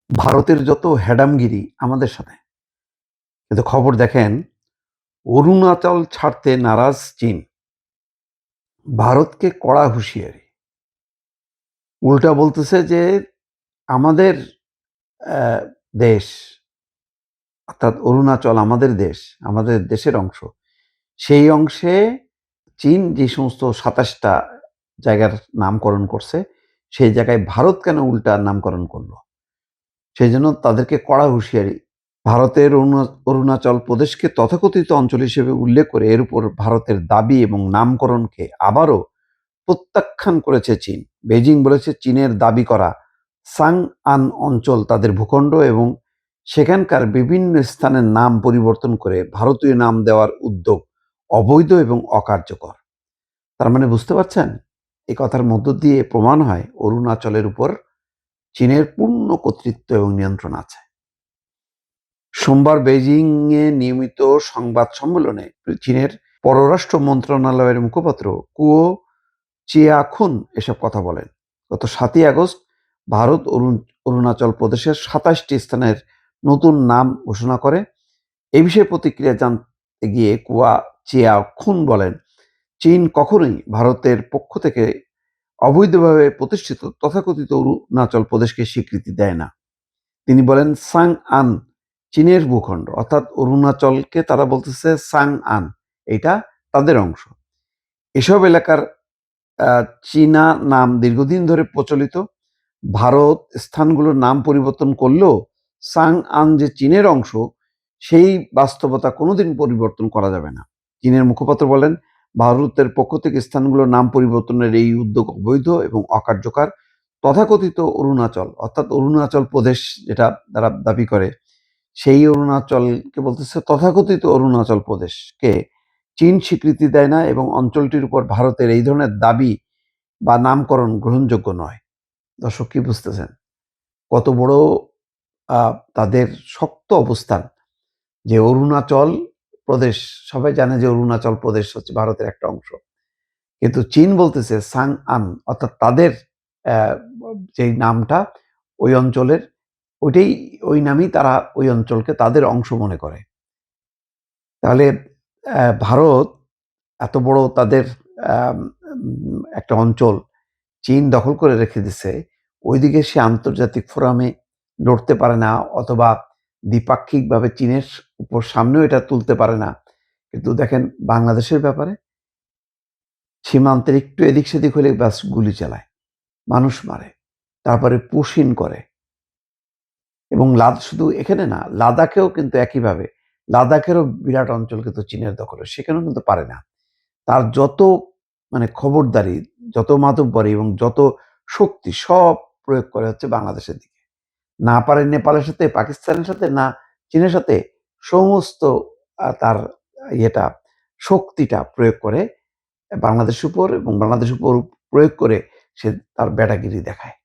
ভারতের যত হ্যাডামগিরি আমাদের সাথে, কিন্তু খবর দেখেন অরুণাচল ছাড়তে নারাজ চীন। ভারতকে কড়া হুঁশিয়ারি। উল্টা বলতেছে যে আমাদের দেশ, অর্থাৎ অরুণাচল আমাদের দেশ, আমাদের দেশের অংশ। সেই অংশে চীন যে সমস্ত ২৭টা জায়গার নামকরণ করছে, সেই জায়গায় ভারত কেন উল্টা নামকরণ করলো? সেই জন্য তাদেরকে কড়া হুঁশিয়ারি। ভারতের অরুণাচল প্রদেশকে তথাকথিত অঞ্চল হিসেবে উল্লেখ করে এর উপর ভারতের দাবি এবং নামকরণকে আবারও প্রত্যাখ্যান করেছে চীন। বেজিং বলেছে চীনের দাবি করা সাংআন অঞ্চল তাদের ভূখণ্ড এবং সেখানকার বিভিন্ন স্থানের নাম পরিবর্তন করে ভারতীয় নাম দেওয়ার উদ্যোগ অবৈধ এবং অকার্যকর। তার মানে বুঝতে পারছেন, এই কথার মধ্য দিয়ে প্রমাণ হয় অরুণাচলের উপর চীনের পূর্ণ কর্তৃত্ব এবং নিয়ন্ত্রণ আছে। সোমবার বেইজিংয়ে নিয়মিত সংবাদ সম্মেলনে চীনের পররাষ্ট্র মন্ত্রণালয়ের মুখপাত্র কুও চিয়াখুন এসব কথা বলেন। গত ৭ই আগস্ট ভারত অরুণাচল প্রদেশের ২৭টি স্থানের নতুন নাম ঘোষণা করে। এ বিষয়ে প্রতিক্রিয়া জানতে গিয়ে কুয়া চিয়াখুন বলেন, চীন কখনোই ভারতের পক্ষ থেকে অবৈধভাবে প্রতিষ্ঠিত তথাকথিত অরুণাচল প্রদেশকে স্বীকৃতি দেয় না। তিনি বলেন, সাংআন চীনের ভূখণ্ড, অর্থাৎ অরুণাচলকে তারা বলতেছে সাংআন, এটা তাদের অংশ। এসব এলাকার চীনা নাম দীর্ঘদিন ধরে প্রচলিত। ভারত স্থানগুলোর নাম পরিবর্তন করলেও সাংআন যে চীনের অংশ, সেই বাস্তবতা কোনোদিন পরিবর্তন করা যাবে না। চীনের মুখপাত্র বলেন, ভারতের পক্ষ থেকে স্থানগুলোর নাম পরিবর্তনের এই উদ্যোগ অবৈধ এবং অকার্যকর। তথাকথিত অরুণাচল, অর্থাৎ অরুণাচল প্রদেশ যেটা তারা দাবি করে, সেই অরুণাচলকে বলতেছে তথাকথিত অরুণাচল প্রদেশকে চীন স্বীকৃতি দেয় না এবং অঞ্চলটির উপর ভারতের এই ধরনের দাবি বা নামকরণ গ্রহণযোগ্য নয়। দর্শক, কি বুঝতেছেন কত বড় তাদের শক্ত অবস্থান? যে অরুণাচল প্রদেশ, সবাই জানে যে অরুণাচল প্রদেশ হচ্ছে ভারতের একটা অংশ, কিন্তু চীন বলতেছে সাংআন, অর্থাৎ তাদের যেই নামটা ওই অঞ্চলের, ওইটাই, ওই নামই তারা ওই অঞ্চলকে তাদের অংশ মনে করে। তাহলে ভারত এত বড় তাদের একটা অঞ্চল চীন দখল করে রেখে দিছে, ওইদিকে সে আন্তর্জাতিক ফোরামে লড়তে পারে না, অথবা দ্বিপাক্ষিকভাবে চীনের উপর সামনেও এটা তুলতে পারে না। কিন্তু দেখেন বাংলাদেশের ব্যাপারে সীমান্তের একটু এদিক সেদিক হলে ব্যাস গুলি চালায়, মানুষ মারে, তারপরে পুশিন করে। এবং শুধু এখানে না, লাদাখেও কিন্তু একইভাবে, লাদাখেরও বিরাট অঞ্চল কিন্তু চীনের দখলে, সেখানেও কিন্তু পারে না। তার যত খবরদারি, যত মাতব্বরি এবং যত শক্তি সব প্রয়োগ করে হচ্ছে বাংলাদেশের দিকে। না পারে নেপালের সাথে, পাকিস্তানের সাথে, না চীনের সাথে, সমস্ত তার ইয়েটা, শক্তিটা প্রয়োগ করে বাংলাদেশের উপর, এবং বাংলাদেশের উপর প্রয়োগ করে সে তার বেটাগিরি দেখায়।